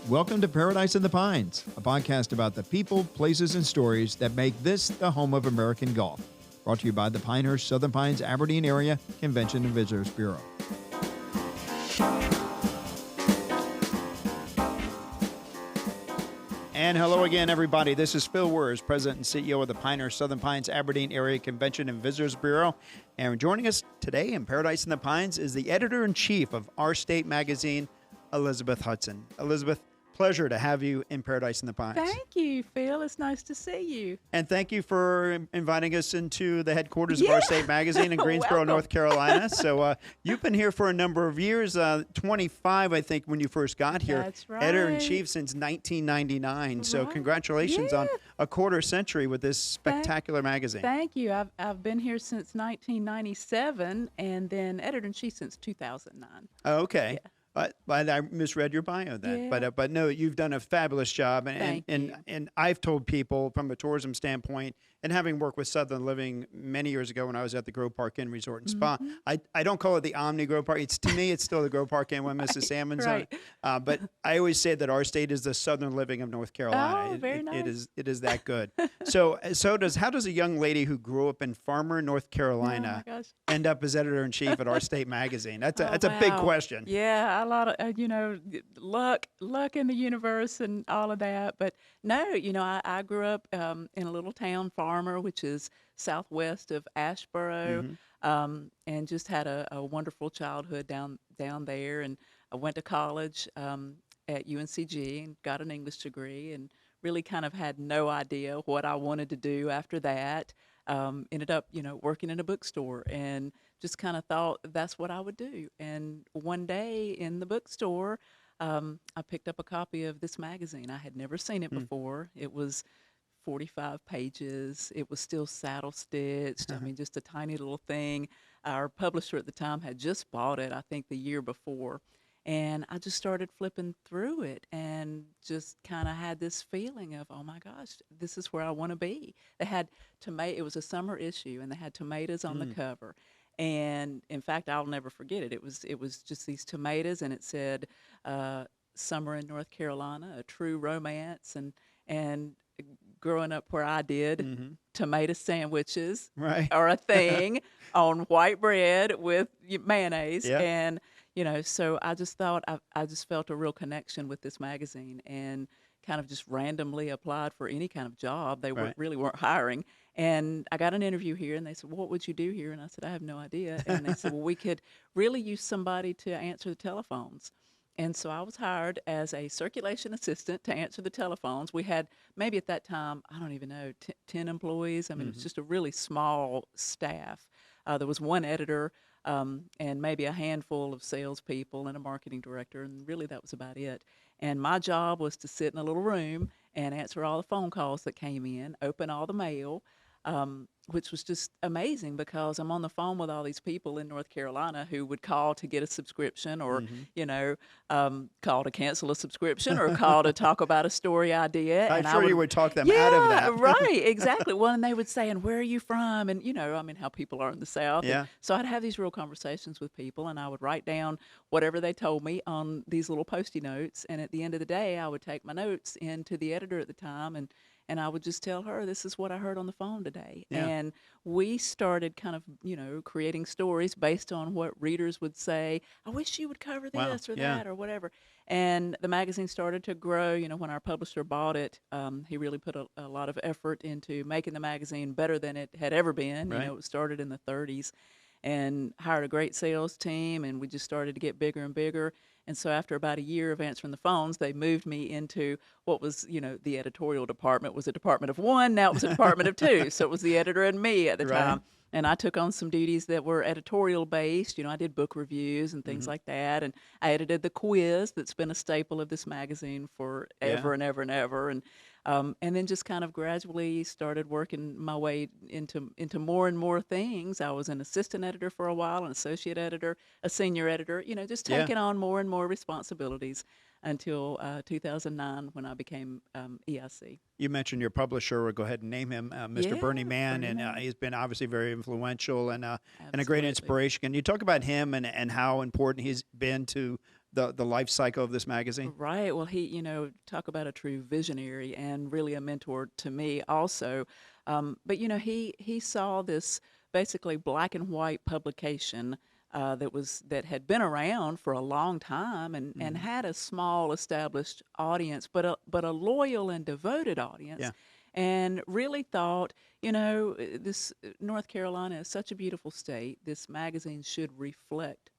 Welcome to Paradise in the Pines, a podcast about the people, places, and stories that make this the home of American golf. Brought to you by the Pinehurst Southern Pines Aberdeen Area Convention and Visitors Bureau. And hello again, everybody. This is Phil Wers, President and CEO of the Pinehurst Southern Pines Aberdeen Area Convention and Visitors Bureau. And joining us today in Paradise in the Pines is the Editor-in-Chief of Our State Magazine, Elizabeth Hudson. Elizabeth, pleasure to have you in Paradise in the Pines. Thank you, Phil. It's nice to see you. And thank you for inviting us into the headquarters of Our State Magazine in Greensboro, North Carolina. So you've been here for a number of years, 25, I think, when you first got here. That's right. Editor-in-Chief since 1999. So congratulations on a quarter century with this spectacular magazine. Thank you. I've been here since 1997 and then Editor-in-Chief since 2009. Oh, okay. Yeah. But I misread your bio then. Yeah. But no, you've done a fabulous job. Thank you. And I've told people from a tourism standpoint, and having worked with Southern Living many years ago when I was at the Grove Park Inn Resort and Spa, I don't call it the Omni Grove Park. To me, it's still the Grove Park Inn when Mrs. Salmon's on it. But I always say that our state is the Southern Living of North Carolina. Oh, very nice. It is that good. How does a young lady who grew up in Farmer, North Carolina, end up as Editor-in-Chief at Our State Magazine? That's a big question. Yeah, a lot of luck in the universe and all of that. But no, I grew up in a little town, Farmer, which is southwest of Asheboro, and just had a wonderful childhood down there. And I went to college at UNCG and got an English degree, and really kind of had no idea what I wanted to do after that. Ended up, working in a bookstore and just kind of thought that's what I would do. And one day in the bookstore, I picked up a copy of this magazine. I had never seen it before. It was 45 pages. It was still saddle stitched. I mean, just a tiny little thing. Our publisher at the time had just bought it, I think the year before. And I just started flipping through it and just kind of had this feeling of, oh my gosh, this is where I want to be. They had it was a summer issue, and they had tomatoes on the cover. And in fact, I'll never forget it. It was just these tomatoes, and it said, "Summer in North Carolina, a true romance." And growing up where I did, tomato sandwiches are a thing on white bread with mayonnaise. Yeah. And so I just thought I just felt a real connection with this magazine, and kind of just randomly applied for any kind of job. They really weren't hiring. And I got an interview here, and they said, well, what would you do here? And I said, I have no idea. And they said, well, we could really use somebody to answer the telephones. And so I was hired as a circulation assistant to answer the telephones. We had maybe at that time, I don't even know, 10 employees. I mean, it was just a really small staff. There was one editor and maybe a handful of salespeople and a marketing director, and really that was about it. And my job was to sit in a little room and answer all the phone calls that came in, open all the mail, which was just amazing because I'm on the phone with all these people in North Carolina who would call to get a subscription or, call to cancel a subscription or call to talk about a story idea. I'm sure you would talk them out of that. Right, exactly. Well, and they would say, and where are you from? And, how people are in the South. Yeah. And so I'd have these real conversations with people, and I would write down whatever they told me on these little Post-it notes. And at the end of the day, I would take my notes into the editor at the time, and I would just tell her, this is what I heard on the phone today. Yeah. And we started kind of, creating stories based on what readers would say. I wish you would cover this or that or whatever. And the magazine started to grow. When our publisher bought it, he really put a lot of effort into making the magazine better than it had ever been. It was started in the 30s, and hired a great sales team, and we just started to get bigger and bigger. And so after about a year of answering the phones, they moved me into what was, the editorial department was a department of one. Now it was a department of two. So it was the editor and me at the time. And I took on some duties that were editorial based. I did book reviews and things like that. And I edited the quiz that's been a staple of this magazine for ever and ever and ever. And then just kind of gradually started working my way into more and more things. I was an assistant editor for a while, an associate editor, a senior editor, just taking on more and more responsibilities until 2009 when I became EIC. You mentioned your publisher. We'll go ahead and name him, Mr. Bernie Mann, and he's been obviously very influential and a great inspiration. Can you talk about him and how important he's been to the life cycle of this magazine? Right. Well, he, talk about a true visionary and really a mentor to me also. But he saw this basically black and white publication that had been around for a long time and Hmm. had a small established audience, but a loyal and devoted audience. Yeah. And really thought, this North Carolina is such a beautiful state. This magazine should reflect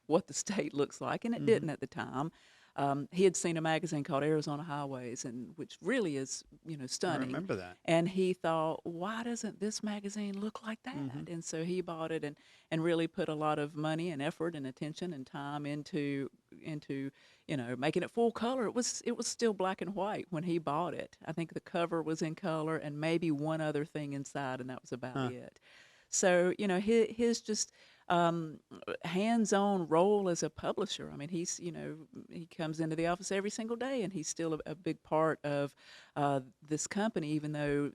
what the state looks like, and it Hmm. didn't at the time. He had seen a magazine called Arizona Highways, and which really is, I stunning. remember that. And he thought, why doesn't this magazine look like that? Hmm. And so he bought it and really put a lot of money and effort and attention and time into making it full color. It was still black and white when he bought it. I think the cover was in color and maybe one other thing inside, and that was about Huh. it. So his just um, hands-on role as a publisher. I mean, he comes into the office every single day, and he's still a big part of this company. Even though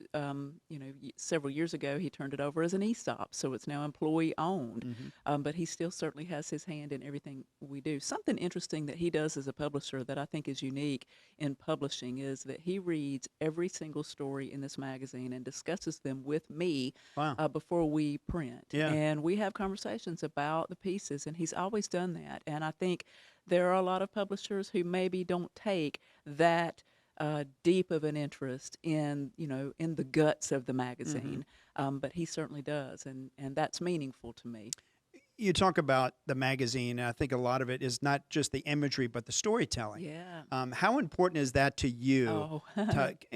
several years ago he turned it over as an ESOP, so it's now employee owned. Hmm. But he still certainly has his hand in everything we do. Something interesting that he does as a publisher that I think is unique in publishing is that he reads every single story in this magazine and discusses them with me Wow. before we print. Yeah. And we have conversations about the pieces, and he's always done that. And I think there are a lot of publishers who maybe don't take that deep of an interest in the guts of the Hmm. magazine, but he certainly does, and that's meaningful to me. You talk about the magazine, and I think a lot of it is not just the imagery, but the storytelling. Yeah. How important is that to you? Oh.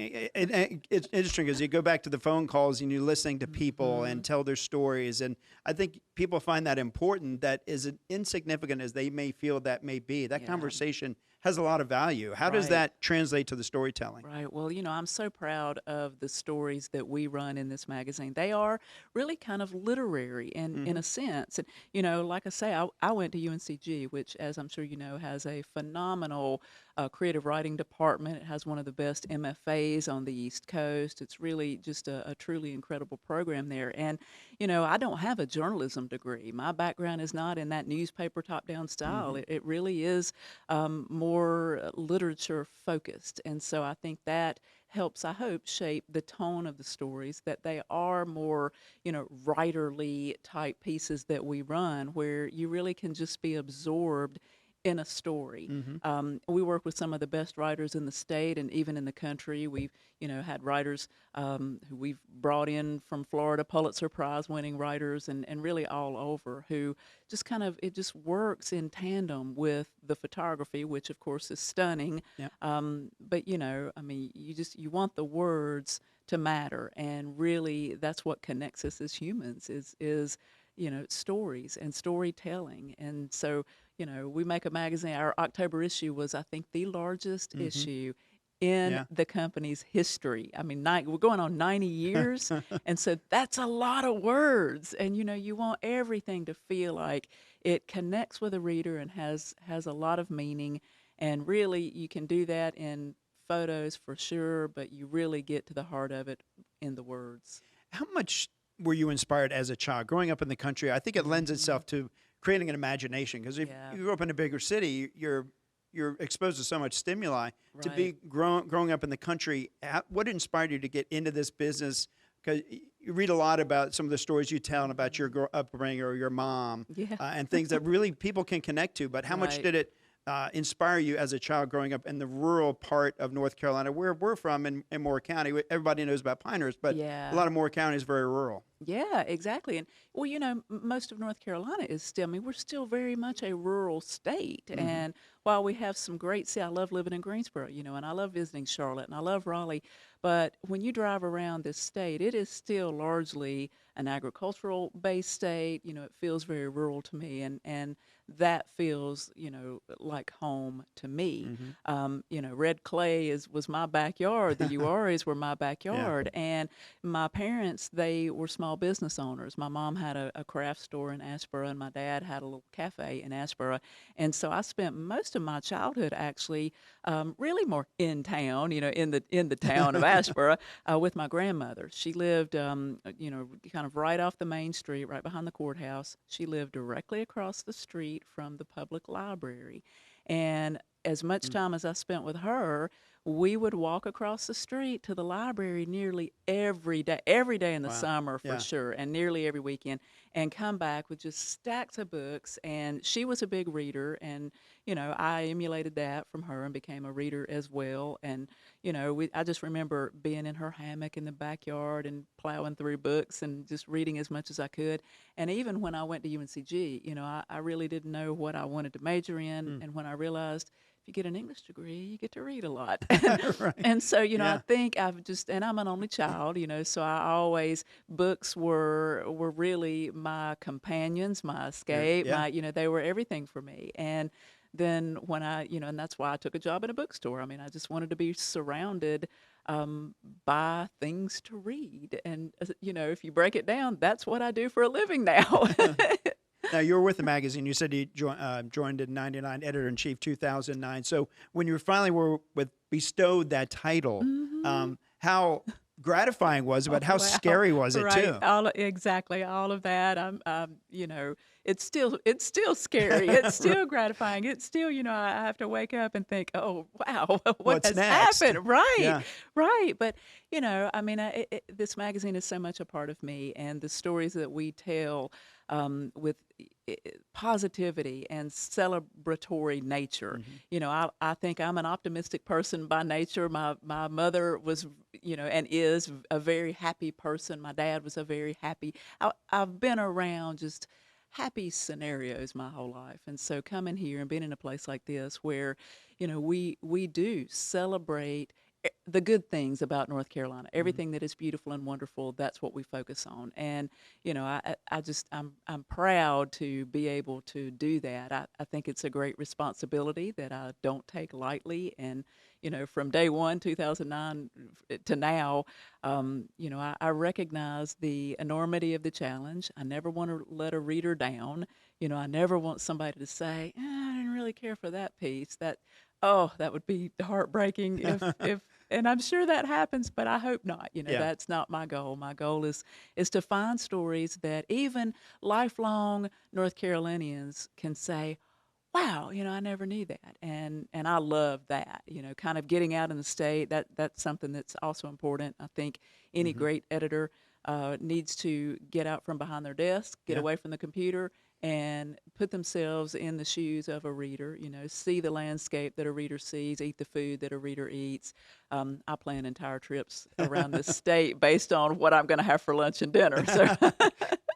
It's interesting because you go back to the phone calls and you're listening to people Hmm. and tell their stories, and I think people find that important. That is insignificant as they may feel that may be. That Yeah. conversation has a lot of value. How does Right. that translate to the storytelling? Right. Well, I'm so proud of the stories that we run in this magazine. They are really kind of literary in Hmm. a sense. And, like I say, I went to UNCG, which, as I'm sure you know, has a phenomenal creative writing department. It has one of the best MFAs on the East Coast. It's really just a truly incredible program there. And, I don't have a journalism degree. My background is not in that newspaper top down style. Hmm. It really is more literature focused. And so I think that helps, I hope, shape the tone of the stories, that they are more, writerly type pieces that we run where you really can just be absorbed in a story. Hmm. We work with some of the best writers in the state and even in the country. We've, had writers who we've brought in from Florida, Pulitzer Prize winning writers, and really all over, who just it just works in tandem with the photography, which of course is stunning. Yeah. But I mean, you want the words to matter, and really that's what connects us as humans is stories and storytelling. And so we make a magazine. Our October issue was, I think, the largest Hmm. issue in Yeah. the company's history. I mean, we're going on 90 years, and so that's a lot of words. And you want everything to feel like it connects with a reader and has a lot of meaning. And really, you can do that in photos for sure, but you really get to the heart of it in the words. How much were you inspired as a child growing up in the country? I think it lends Hmm. itself to creating an imagination because if Yeah. you grew up in a bigger city, you're exposed to so much stimuli. To Right. be growing up in the country, what inspired you to get into this business? Because you read a lot about some of the stories you tell and about your upbringing or your mom Yeah. and things that really people can connect to. But how much Right. did it inspire you as a child growing up in the rural part of North Carolina, where we're from in Moore County? Everybody knows about Pinehurst, but a Yeah. lot of Moore County is very rural. Yeah, exactly. And well, most of North Carolina is still, I mean, we're still very much a rural state. Hmm. And while we have some great, see, I love living in Greensboro, and I love visiting Charlotte and I love Raleigh. But when you drive around this state, it is still largely an agricultural based state. It feels very rural to me. And that feels, like home to me. Hmm. Red clay was my backyard. The URAs were my Yeah. backyard. And my parents, they were small business owners. My mom had a craft store in Asheboro, and my dad had a little cafe in Asheboro. And so I spent most of my childhood actually really more in town, in the town of Asheboro with my grandmother. She lived, kind of right off the main street, right behind the courthouse. She lived directly across the street from the public library. And as much time as I spent with her, we would walk across the street to the library nearly every day in the Wow. summer for Yeah. sure, and nearly every weekend, and come back with just stacks of books. And she was a big reader, and I emulated that from her and became a reader as well. And I just remember being in her hammock in the backyard and plowing through books and just reading as much as I could. And even when I went to UNCG, I really didn't know what I wanted to major in, Mm. and when I realized if you get an English degree, you get to read a lot. Right. And so, I Yeah. think and I'm an only child, so I always, books were really my companions, my escape, Yeah. they were everything for me. And then when and that's why I took a job in a bookstore. I mean, I just wanted to be surrounded by things to read. And, if you break it down, that's what I do for a living now. Now, you were with the magazine. You said you joined in '99, editor in chief, 2009. So when you finally were bestowed that title, Hmm. how gratifying was it, Oh, but how wow. scary was it Right. too? Exactly. All of that. It's still scary. It's still gratifying. It's still, I have to wake up and think, oh, wow, what What's has next? happened? Right. Yeah. Right. But, I mean, this magazine is so much a part of me, and the stories that we tell with positivity and celebratory nature. Hmm. I think I'm an optimistic person by nature. My mother was, and is a very happy person. My dad was a very happy. I've been around just happy scenarios my whole life, and so coming here and being in a place like this where, we do celebrate the good things about North Carolina, Hmm. everything that is beautiful and wonderful. That's what we focus on. And I'm proud to be able to do that. I think it's a great responsibility that I don't take lightly. And from day one, 2009 to now, I recognize the enormity of the challenge. I never want to let a reader down. I never want somebody to say, I didn't really care for that piece. That would be heartbreaking if and I'm sure that happens, but I hope not. Yeah. That's not my goal. My goal is to find stories that even lifelong North Carolinians can say, wow, I never knew that. And I love that. Kind of getting out in the state, that's something that's also important. I think any Hmm. great editor needs to get out from behind their desk, get Yeah. away from the computer, and put themselves in the shoes of a reader. See the landscape that a reader sees, eat the food that a reader eats. I plan entire trips around the state based on what I'm going to have for lunch and dinner. So,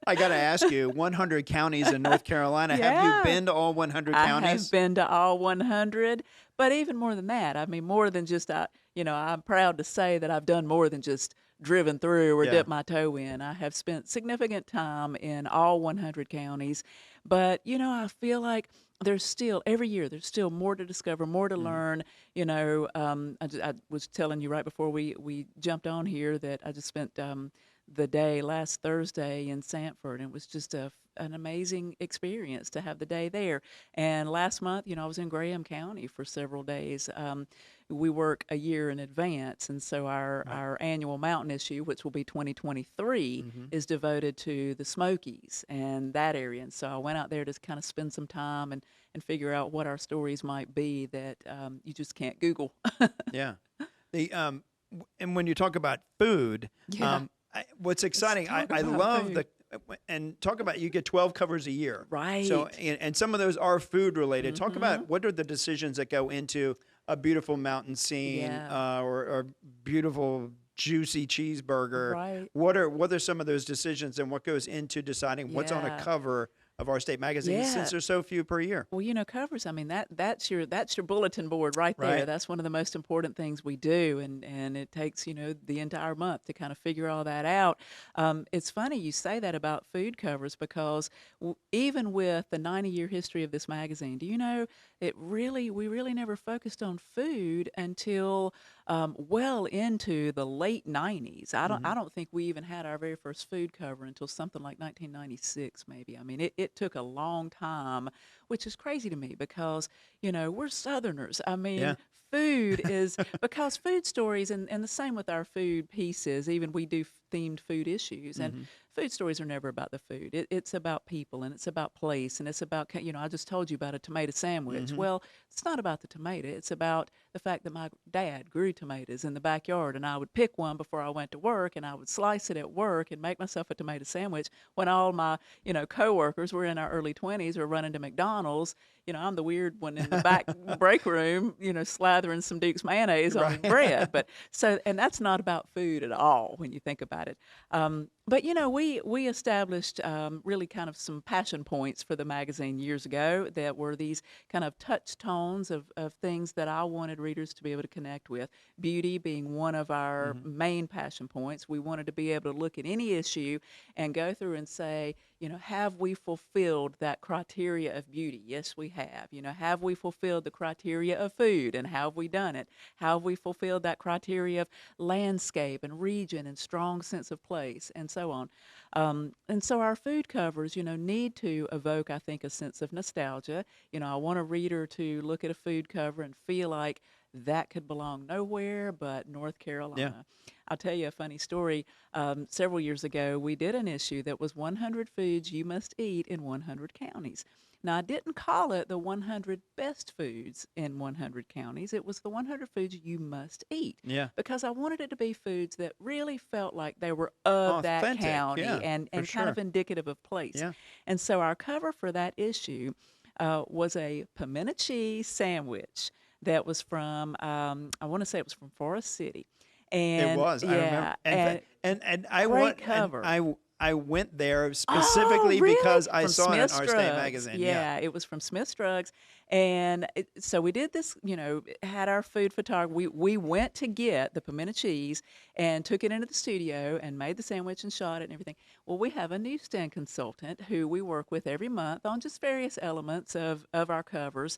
I got to ask you, 100 counties in North Carolina. Have you yeah. been to all 100 I have counties? been to all 100, but even more than that, I mean, more than just, I'm proud to say that I've done more than just driven through or Yeah. dipped my toe in. I have spent significant time in all 100 counties, but, I feel like every year, there's still more to discover, more to Hmm. learn. I was telling you right before we jumped on here that I just spent the day last Thursday in Sanford, and it was just an amazing experience to have the day there. And last month, I was in Graham County for several days. We work a year in advance, and so Right. our annual mountain issue, which will be 2023, Hmm. is devoted to the Smokies and that area. And so I went out there to kind of spend some time and figure out what our stories might be that you just can't Google. Yeah. The and when you talk about food, Yeah, what's let's exciting, talk I about love food. and talk about, you get 12 covers a year. So Right. and some of those are food related. Talk Mm-hmm. about what are the decisions that go into a beautiful mountain scene, Yeah. or beautiful juicy cheeseburger. Right. What are some of those decisions, and what goes into deciding what's on a Yeah. cover of our state magazine, since Yeah. there's so few per year? Well, covers. I mean, that's your bulletin board right there. Right. That's one of the most important things we do, and it takes the entire month to kind of figure all that out. It's funny you say that about food covers because even with the 90-year history of this magazine, do you know we really never focused on food until well into the late 90s. I Hmm. don't think we even had our very first food cover until something like 1996, maybe. I mean, it took a long time, which is crazy to me because, we're Southerners. I Yeah. mean, food is because food stories, and the same with our food pieces, even we do themed food issues. And food stories are never about the food. It's about people, and it's about place, and it's about, I just told you about a tomato sandwich. Well, it's not about the tomato. It's about the fact that my dad grew tomatoes in the backyard, and I would pick one before I went to work, and I would slice it at work and make myself a tomato sandwich when all my, coworkers were in our early 20s or running to McDonald's. I'm the weird one in the back break room, slathering some Duke's mayonnaise on bread. But and that's not about food at all when you think about it. But we established really kind of some passion points for the magazine years ago that were these kind of touchstones of things that I wanted readers to be able to connect with. Beauty being one of our main passion points. We wanted to be able to look at any issue and go through and say, have we fulfilled that criteria of beauty? Yes, we have. Have we fulfilled the criteria of food, and how have we done it? How have we fulfilled that criteria of landscape and region and strong sense of place, and so on. And so our food covers, need to evoke, I think, a sense of nostalgia. I want a reader to look at a food cover and feel like that could belong nowhere but North Carolina. I'll tell you a funny story. Several years ago, we did an issue that was 100 foods you must eat in 100 counties. Now, I didn't call it the 100 best foods in 100 counties. It was the 100 foods you must eat. Yeah. Because I wanted it to be foods that really felt like they were of that Authentic, county yeah, and for kind of sure. indicative of place. Yeah. And so our cover for that issue was a pimento cheese sandwich that was from, I want to say it was from Forest City. It And was. I remember. And I great went cover. and I went there Oh, specifically really? because I From saw it in Smith's Our State Drugs. magazine. Yeah, it was from Smith's Drugs. And so we did this, had our food photography. We went to get the pimento cheese and took it into the studio and made the sandwich and shot it and everything. Well, we have a newsstand consultant who we work with every month on just various elements of our covers.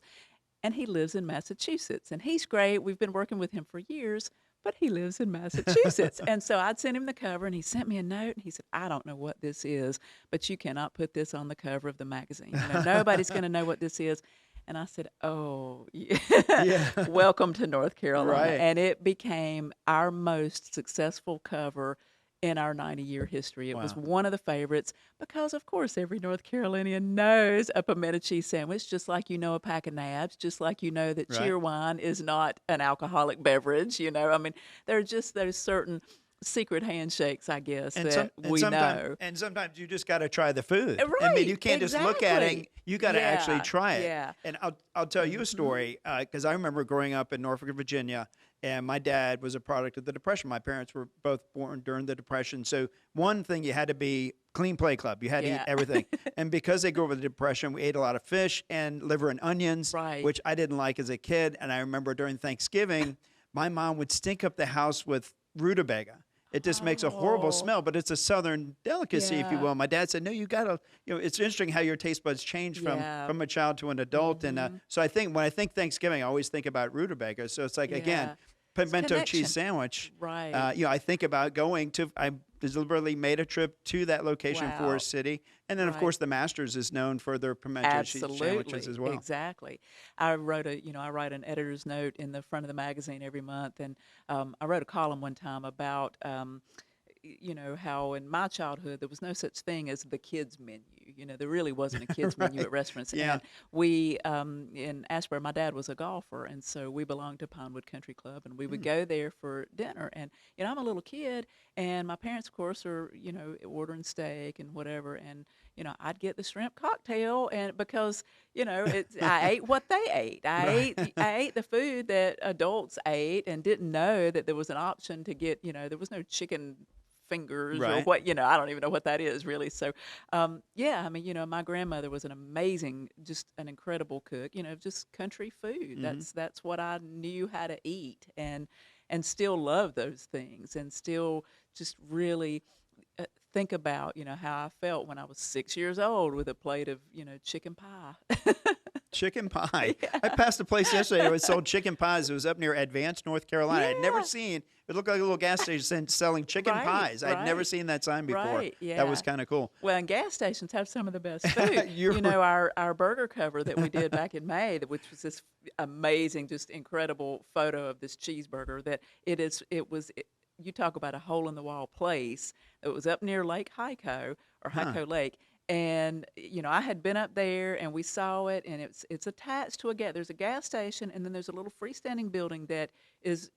And he lives in Massachusetts. And he's great. We've been working with him for years, but he lives in Massachusetts. And so I'd sent him the cover, and he sent me a note, and he said, I don't know what this is, but you cannot put this on the cover of the magazine. Nobody's going to know what this is. And I said, oh, yeah. Yeah. Welcome to North Carolina. Right. And it became our most successful cover in our 90-year history. It was Wow. one of the favorites because, of course, every North Carolinian knows a pimento cheese sandwich, just like a pack of nabs, just like that Right. Cheerwine is not an alcoholic beverage. I mean, there are just those certain secret handshakes, I guess, that we know. And sometimes you just got to try the food. I mean, Right, you can't just look at it. exactly. You got to actually Yeah, try it. yeah. And I'll tell you a story because I remember growing up in Norfolk, Virginia, and my dad was a product of the Depression. My parents were both born during the Depression. So one thing, you had to be clean play club. You had to eat Yeah. everything. And because they grew up with the Depression, we ate a lot of fish and liver and onions, Right. which I didn't like as a kid. And I remember during Thanksgiving, my mom would stink up the house with rutabaga. It just makes a horrible Oh. smell, but it's a Southern delicacy, if you Yeah. will. My dad said, no, you got to, it's interesting how your taste buds change Yeah. from a child to an adult. And so I think when I think Thanksgiving, I always think about rutabaga. So it's like, again, Yeah. pimento connection. cheese sandwich. Right. I think about I deliberately made a trip to that location, Wow. Forest City. And then, of Right. course, the Masters is known for their pimento cheese sandwiches as well. Exactly. I wrote I write an editor's note in the front of the magazine every month, and I wrote a column one time about how in my childhood there was no such thing as the kids menu. There really wasn't a kids menu Right. at restaurants. Yeah. And we in Asheboro, my dad was a golfer, and so we belonged to Pinewood Country Club, and we would go there for dinner. And I'm a little kid, and my parents, of course, are ordering steak and whatever, and I'd get the shrimp cocktail, and because I ate what they ate. Right. I ate the food that adults ate, and didn't know that there was an option to get. There was no chicken fingers or Right. what. I don't even know what that is really. So, yeah, I mean, my grandmother was an amazing, just an incredible cook. Just country food. That's what I knew how to eat, and still love those things, and still just really think about how I felt when I was 6 years old with a plate of chicken pie. Chicken pie. Yeah. I passed a place yesterday that sold chicken pies. It was up near Advance, North Carolina. I'd never Yeah. seen. It looked like a little gas station selling chicken Right, pies. I'd never right, seen that sign before. right. That was Yeah. kind of cool. Well, and gas stations have some of the best food. You're You know, our burger cover that we did back in May, which was this amazing, just incredible photo of this cheeseburger. That you talk about a hole in the wall place. It was up near Lake Hyco or huh. Hyco Lake. And I had been up there and we saw it, and it's attached to there's a gas station, and then there's a little freestanding building that is,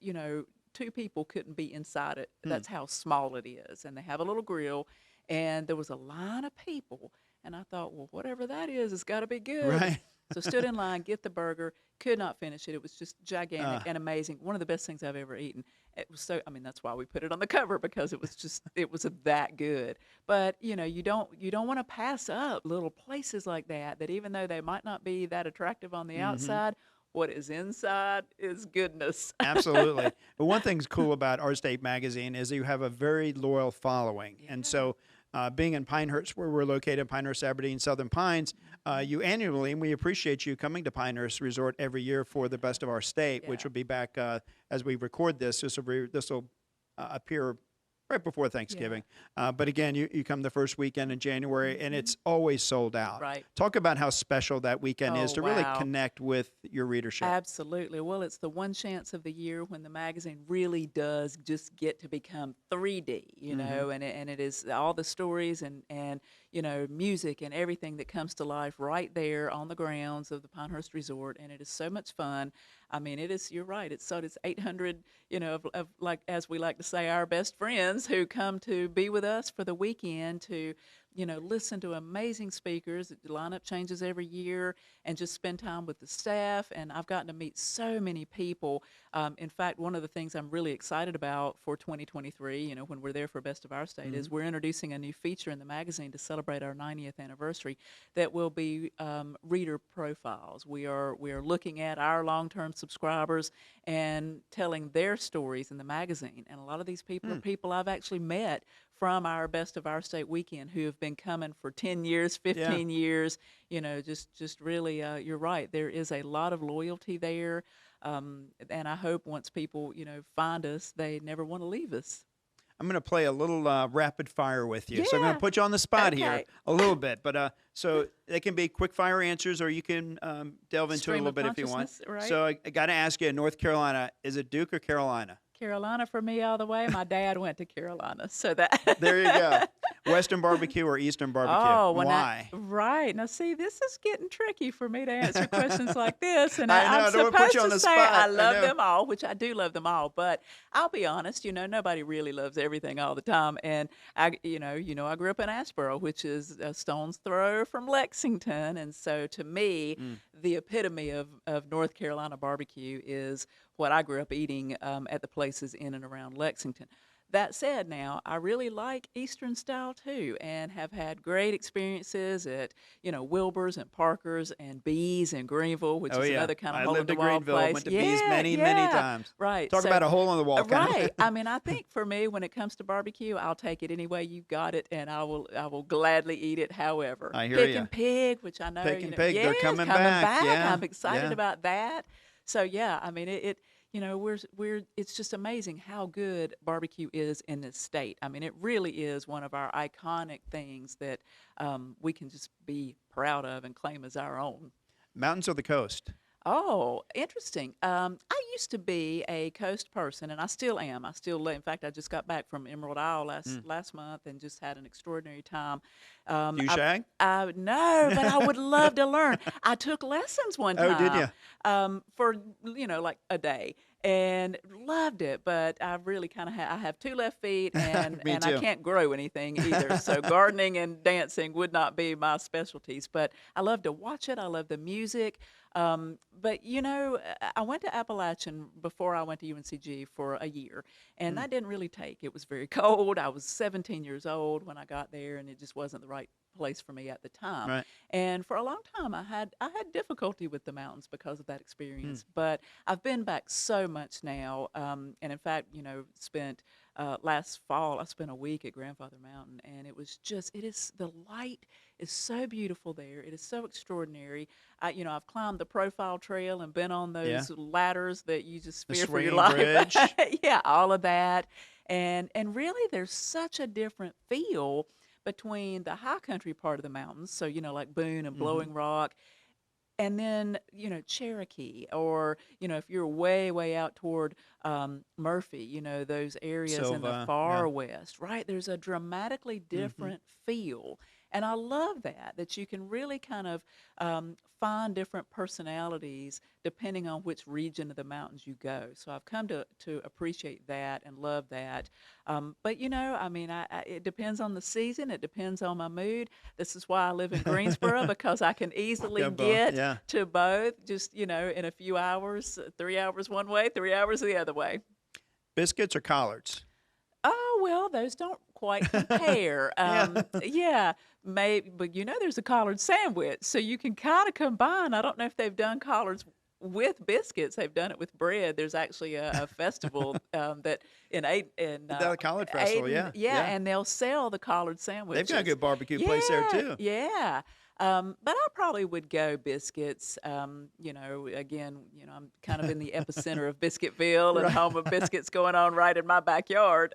two people couldn't be inside it. Hmm. That's how small it is. And they have a little grill, and there was a line of people, and I thought, well, whatever that is, it's got to be good. Right. So stood in line, get the burger, could not finish it. It was just gigantic Uh. and amazing. One of the best things I've ever eaten. It was that's why we put it on the cover, because it was that good. But, you don't want to pass up little places like that even though they might not be that attractive on the outside, what is inside is goodness. Absolutely. But one thing's cool about Our State Magazine is you have a very loyal following. And so being in Pinehurst, where we're located, Pinehurst, Aberdeen, Southern Pines, you annually, and we appreciate you coming to Pinehurst Resort every year for the Best of Our State, which Yeah. will be back as we record this. This will appear right before Thanksgiving. But again, you come the first weekend in January, and it's always sold out. Right. Talk about how special that weekend is Oh, to really wow. connect with your readership. Absolutely. Well, it's the one chance of the year when the magazine really does just get to become 3D, and it is all the stories and music and everything that comes to life right there on the grounds of the Pinehurst Resort, and it is so much fun. I mean, you're right. It's 800, of like, as we like to say, our best friends who come to be with us for the weekend to, listen to amazing speakers. The lineup changes every year, and just spend time with the staff. And I've gotten to meet so many people. In fact, one of the things I'm really excited about for 2023, when we're there for Best of Our State, is we're introducing a new feature in the magazine to celebrate our 90th anniversary that will be reader profiles. We are looking at our long-term subscribers and telling their stories in the magazine. And a lot of these people are people I've actually met from our Best of Our State weekend who have been coming for 10 years, 15 years, just really, you're right. There is a lot of loyalty there. And I hope once people, find us, they never want to leave us. I'm going to play a little rapid fire with you. So I'm going Yeah. to put you on the spot here Okay. a little bit. But so they can be quick fire answers, or you can delve into it a Stream little of bit if you want. consciousness, right? So I got to ask you, North Carolina, is it Duke or Carolina? Carolina for me all the way. My dad went to Carolina, so that. There you go. Western barbecue or Eastern barbecue? Oh, Why? right. Now, see, this is getting tricky for me to answer questions like this. And I know, I'm I don't wanna put supposed you on to the say spot. I I love know. them all, which I do love them all. But I'll be honest, nobody really loves everything all the time. And I grew up in Asheboro, which is a stone's throw from Lexington. And so to me, the epitome of North Carolina barbecue is what I grew up eating at the places in and around Lexington. That said, now, I really like Eastern style too, and have had great experiences at, Wilbur's and Parker's and Bee's in Greenville, which Oh, is yeah. another kind of I hole in lived the at wall Greenville, place. went to Bee's many, many times. Right. Talk about a hole in the wall kind Right. of. I mean, I think for me, when it comes to barbecue, I'll take it any way you got it, and I will gladly eat it however. I hear Pick ya. and Pig, which I know. Pick and Pig, they're yes, coming back. Yeah, I'm excited yeah. about that. So yeah, I mean it it's just amazing how good barbecue is in this state. I mean, it really is one of our iconic things that we can just be proud of and claim as our own. Mountains or the coast? Oh, interesting. I used to be a coast person, and I still am. In fact, I just got back from Emerald Isle last month and just had an extraordinary time. Do you shag? No, but I would love to learn. I took lessons one time. Oh, did you? For like a day, and loved it. But I really kind of I have two left feet, and Me and too. I can't grow anything either. So gardening and dancing would not be my specialties. But I love to watch it. I love the music. But I went to Appalachian before I went to UNCG for a year, and that didn't really take. It was very cold. I was 17 years old when I got there, and it just wasn't the right place for me at the time. Right. And for a long time, I had difficulty with the mountains because of that experience. But I've been back so much now, and in fact, spent last fall, I spent a week at Grandfather Mountain, and the light is so beautiful there. It is so extraordinary. I've climbed the profile trail and been on Yeah. those ladders that you just The fear for your swinging life. bridge. Yeah, all of that. And really, there's such a different feel between the high country part of the mountains, so like Boone and Hmm. Blowing Rock, and then Cherokee, or if you're way way out toward Murphy, those areas in the Silva. Yeah. far west, right? There's a dramatically Hmm. different feel, and I love that you can really kind of find different personalities depending on which region of the mountains you go. So I've come to appreciate that and love that. But I mean, it depends on the season, it depends on my mood. This is why I live in Greensboro, because I can easily Got both. get Yeah. to both, just in a few hours, 3 hours one way, 3 hours the other way. Biscuits or collards? Oh, well, those don't quite compare. Yeah. Yeah, maybe, but there's a collard sandwich, so you can kind of combine. I don't know if they've done collards with biscuits. They've done it with bread. There's actually a festival that in The collard festival. Aiden, Yeah. yeah, Yeah. and they'll sell the collard They've got a sandwiches. good barbecue place there Yeah, too. yeah. But I probably would go biscuits. Again, I'm kind of in the epicenter of Biscuitville and Right. home of biscuits going on right in my backyard.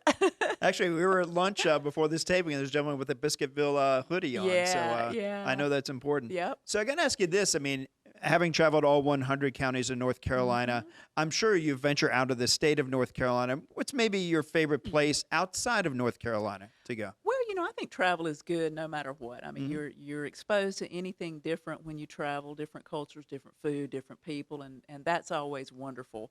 Actually, we were at lunch before this taping, and there's a gentleman with a Biscuitville hoodie on. So Yeah, I yeah. know that's important. Yep. So I got to ask you this. I mean, having traveled all 100 counties in North Carolina, Mhm. I'm sure you venture out of the state of North Carolina. What's maybe your favorite place outside of North Carolina to go? Well, I think travel is good no matter what. I mean, Hmm. you're exposed to anything different when you travel, different cultures, different food, different people, and that's always wonderful.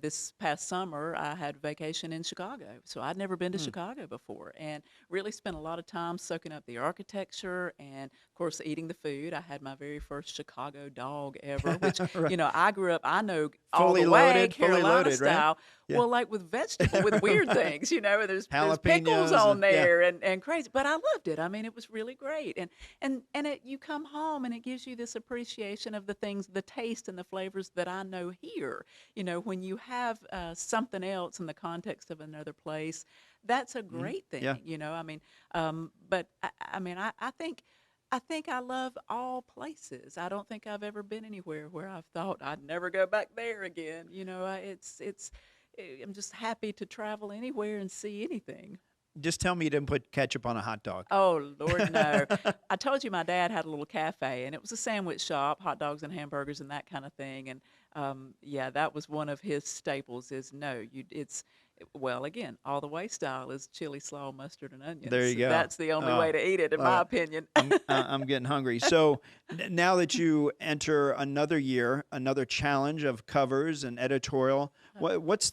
This past summer I had vacation in Chicago, so I'd never been to Hmm. Chicago before, and really spent a lot of time soaking up the architecture and, of course, eating the food. I had my very first Chicago dog ever, which Right. I grew up. I know all Fully the way loaded, fully Carolina loaded, right? style. Yeah. Well, like with weird things, there's pickles Jalapenos on and yeah. there and crazy, but I loved it. I mean, it was really great, you come home and it gives you this appreciation of the things, the taste and the flavors that I know here. When you have something else in the context of another place, that's a Hmm. great Yeah. thing. I mean, but I mean, I think I love all places. I don't think I've ever been anywhere where I've thought I'd never go back there again. I'm just happy to travel anywhere and see anything. Just tell me you didn't put ketchup on a hot dog. Oh, Lord, no. I told you my dad had a little cafe, and it was a sandwich shop, hot dogs and hamburgers and that kind of thing. And yeah, that was one of his staples. Is no, well, again, all the way style is chili, slaw, mustard, and There onions. you go. That's the only way Oh, to eat it, in my uh, opinion. I'm getting hungry. So now that you enter another year, another challenge of covers and editorial, what's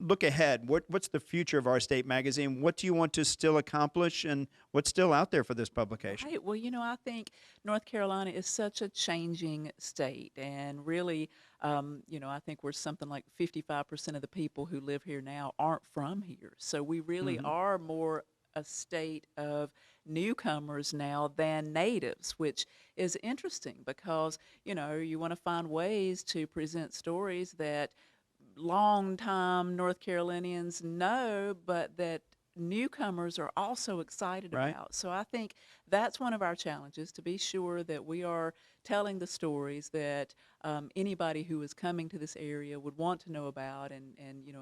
look ahead? What's the future of Our State magazine? What do you want to still accomplish, and what's still out there for this publication? Right. Well, I think North Carolina is such a changing state, and really, I think we're something like 55% of the people who live here now aren't from here. So we really Hmm. are more a state of newcomers now than natives, which is interesting because, you want to find ways to present stories that longtime North Carolinians know, but that newcomers are also excited Right. about. So I think that's one of our challenges, to be sure that we are telling the stories that anybody who is coming to this area would want to know about and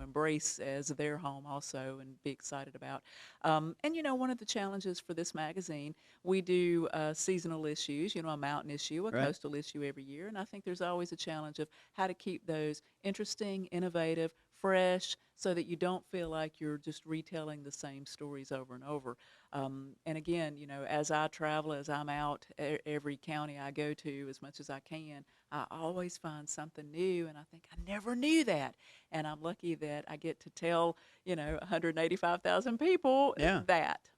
embrace as their home also and be excited about. And one of the challenges for this magazine, we do seasonal issues, a mountain issue, a Right. coastal issue every year, and I think there's always a challenge of how to keep those interesting, innovative, fresh, so that you don't feel like you're just retelling the same stories over and over. And again, as I travel, as I'm out every county I go to, as much as I can, I always find something new, and I think I never knew that. And I'm lucky that I get to tell 185,000 people Yeah. that.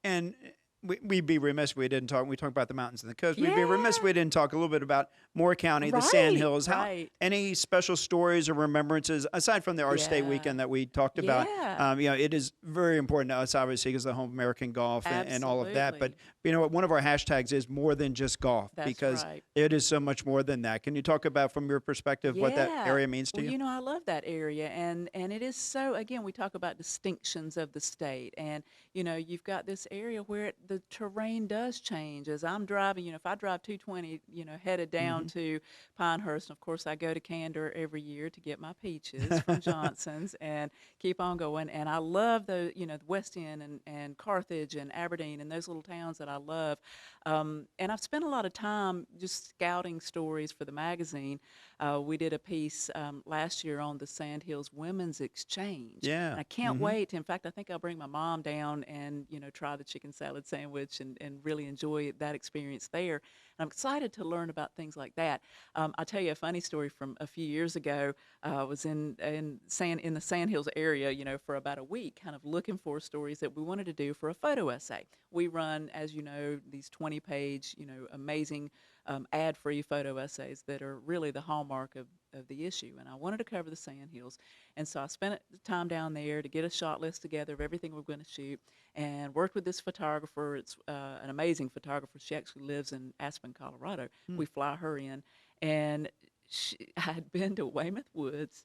And we'd be remiss if we didn't talk. We talked about the mountains and the coast. We'd be remiss if Yeah. we didn't talk a little bit about Moore County, the Sand Right. Hills. How Right. any special stories or remembrances aside from the Art State Yeah. weekend that we talked about? Yeah. It is very important to us, obviously, because the home of American golf and all of that. But Absolutely. you know what? One of our hashtags is more than just golf That's because right. it is so much more than that. Can you talk about, from your perspective, what that Yeah. area means to Well, you? I love that area, and it is so. Again, we talk about distinctions of the state, and you've got this area where the terrain does change. As I'm driving, if I drive 220, headed down Hmm. to Pinehurst, and of course I go to Candor every year to get my peaches from Johnson's, and keep on going. And I love the West End and Carthage and Aberdeen and those little towns that I love. And I've spent a lot of time just scouting stories for the magazine. We did a piece last year on the Sandhills Women's Exchange. Yeah. And I can't wait. In fact, I think I'll bring my mom down and, try the chicken salad sandwich and really enjoy that experience there. And I'm excited to learn about things like that. I'll tell you a funny story from a few years ago. I was in the Sandhills area, for about a week, kind of looking for stories that we wanted to do for a photo essay. We run, as you know, these 20-page, amazing ad-free photo essays that are really the hallmark of the issue. And I wanted to cover the Sandhills. And so I spent the time down there to get a shot list together of everything we're going to shoot, and worked with this photographer. It's an amazing photographer. She actually lives in Aspen, Colorado. We fly her in. And I had been to Weymouth Woods,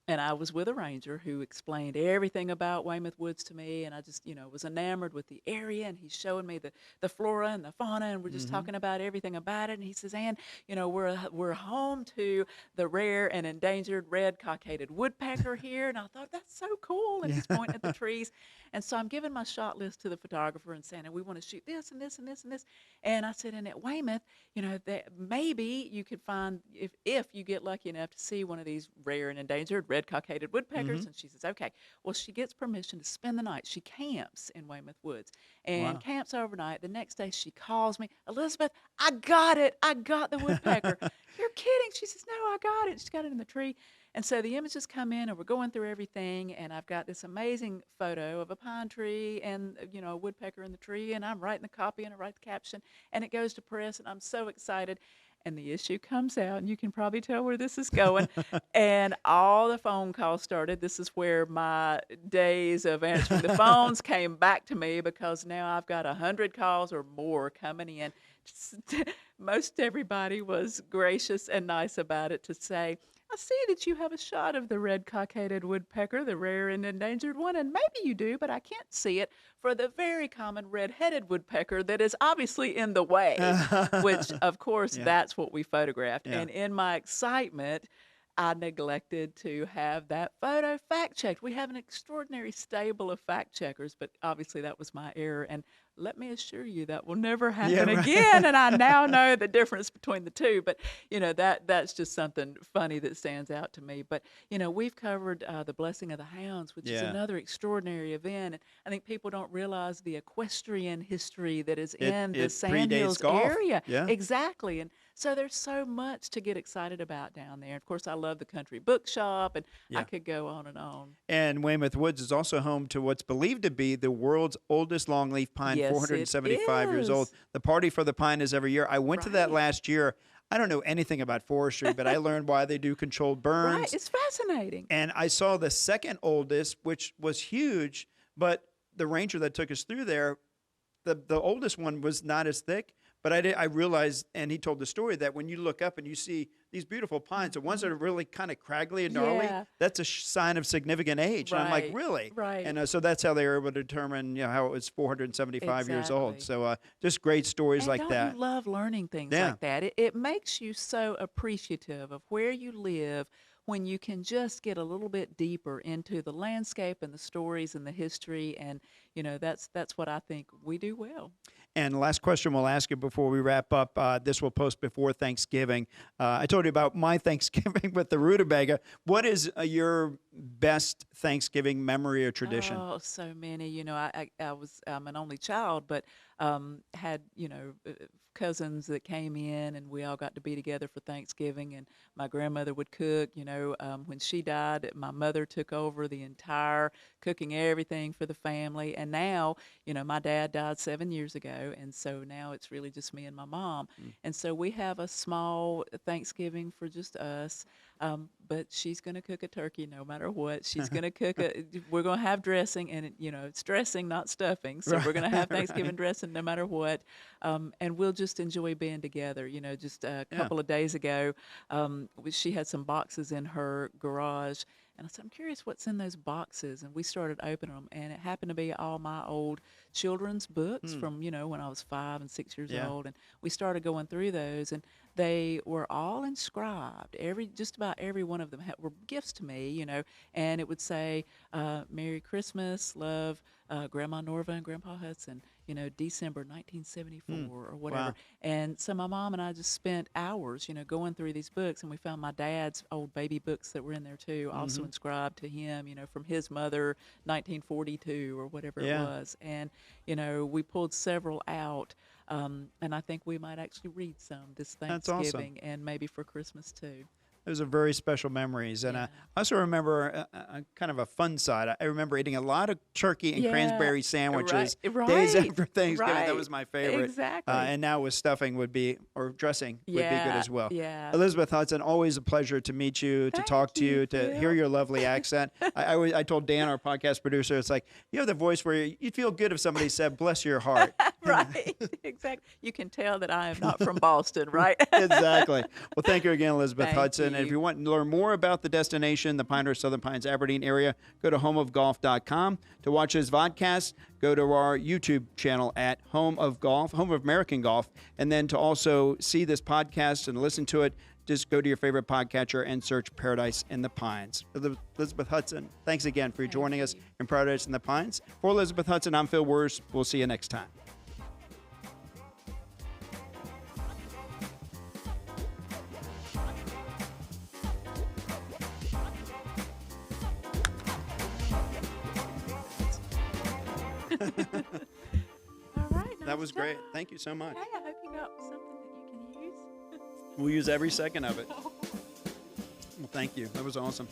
and I was with a ranger who explained everything about Weymouth Woods to me, and I just, was enamored with the area, and he's showing me the flora and the fauna, and we're just talking about everything about it. And he says, "Ann, we're home to the rare and endangered red cockaded woodpecker here." And I thought, that's so cool. And he's pointing at the trees. And so I'm giving my shot list to the photographer and saying, "And we want to shoot this and this and this and this." And I said, "And at Weymouth, that maybe you could find, if you get lucky enough to see one of these rare and endangered red cockaded woodpeckers." And she says, "Okay." Well, she gets permission to spend the night. She camps in Weymouth Woods and Wow. camps overnight. The next day she calls me, "Elizabeth, I got it. I got the woodpecker." "You're kidding." She says, "No, I got it." She's got it in the tree. And so the images come in, and we're going through everything, and I've got this amazing photo of a pine tree and, a woodpecker in the tree, and I'm writing the copy and I write the caption, and it goes to press, and I'm so excited. And the issue comes out, and you can probably tell where this is going. And all the phone calls started. This is where my days of answering the phones came back to me, because now I've got 100 calls or more coming in. Most everybody was gracious and nice about it, to say, "I see that you have a shot of the red cockaded woodpecker, the rare and endangered one, and maybe you do, but I can't see it for the very common red-headed woodpecker that is obviously in the way," which, of course, Yeah. that's what we photographed. Yeah. And in my excitement, I neglected to have that photo fact-checked. We have an extraordinary stable of fact-checkers, but obviously that was my error. And let me assure you that will never happen right. again. And I now know the difference between the two. But, that's just something funny that stands out to me. But, we've covered the Blessing of the Hounds, which is Yeah. another extraordinary event. And I think people don't realize the equestrian history that is It in the it Sandhills predates golf. area. Yeah. Exactly. And so there's so much to get excited about down there. Of course, I love the country bookshop, and I Yeah. could go on and on. And Weymouth Woods is also home to what's believed to be the world's oldest longleaf pine, Yes, it 475 years old. is. The Party for the Pine is every year. I went to that Right. last year. I don't know anything about forestry, but I learned why they do controlled Right. burns. It's fascinating. And I saw the second oldest, which was huge, but the ranger that took us through there, the oldest one was not as thick. But I realized, and he told the story, that when you look up and you see these beautiful pines, the ones that are really kind of craggly and gnarly, Yeah. that's a sign of significant age. And I'm like, Right. really? Right. And so that's how they were able to determine, how it was 475 years old. Exactly. So just great stories And like don't that. you love learning things Yeah. like that? It makes you so appreciative of where you live when you can just get a little bit deeper into the landscape and the stories and the history. And, that's what I think we do well. And last question we'll ask you before we wrap up. This will post before Thanksgiving. I told you about my Thanksgiving with the rutabaga. What is your best Thanksgiving memory or tradition? Oh, so many. I'm an only child, but had, cousins that came in, and we all got to be together for Thanksgiving. And my grandmother would cook. When she died, my mother took over the entire cooking everything for the family. And now, my dad died 7 years ago, and so now it's really just me and my mom. Mm. And so we have a small Thanksgiving for just us. But she's going to cook a turkey no matter what. She's going to cook we're going to have dressing, and it's dressing, not stuffing. So we're going to have Thanksgiving Right. dressing no matter what. And we'll just enjoy being together. Just a Yeah. couple of days ago, she had some boxes in her garage. And I said, I'm curious what's in those boxes. And we started opening them, and it happened to be all my old children's books Hmm. from, when I was 5 and 6 years Yeah. old. And we started going through those, and they were all inscribed. Just about every one of them were gifts to me, and it would say, Merry Christmas, love, Grandma Norva and Grandpa Hudson, December 1974 Hmm. or whatever. Wow. And so my mom and I just spent hours, going through these books, and we found my dad's old baby books that were in there too, also Mhm. inscribed to him, from his mother, 1942 or whatever it Yeah. was. And, we pulled several out. And I think we might actually read some this That's awesome. Thanksgiving and maybe for Christmas too. Those are very special memories. And Yeah. I also remember kind of a fun side. I remember eating a lot of turkey and cranberry sandwiches Right, days right, after Thanksgiving. That right. was my favorite. Exactly. And now with stuffing or dressing would be good Yeah, as well. yeah. Elizabeth Hudson, always a pleasure to meet you, to Thank talk to you, you, to hear Phil. your lovely accent. I told Dan, our podcast producer, it's like, you have the voice where you'd feel good if somebody said, bless your heart. Right, exactly. You can tell that I am not from Boston, right? Exactly. Well, thank you again, Elizabeth Thank Hudson. And if you. you want to learn more about the destination, the Pinehurst, Southern Pines, Aberdeen area, go to homeofgolf.com. To watch this vodcast, go to our YouTube channel at Home of Golf, Home of American Golf. And then to also see this podcast and listen to it, just go to your favorite podcatcher and search Paradise in the Pines. Elizabeth Hudson, thanks again for joining us in Paradise in the Pines. For Elizabeth Hudson, I'm Phil Wers. We'll see you next time. All right. That was nice great. job. Thank you so much. Hey, I hope you got something that you can use. We'll use every second of it. Well, thank you. That was awesome.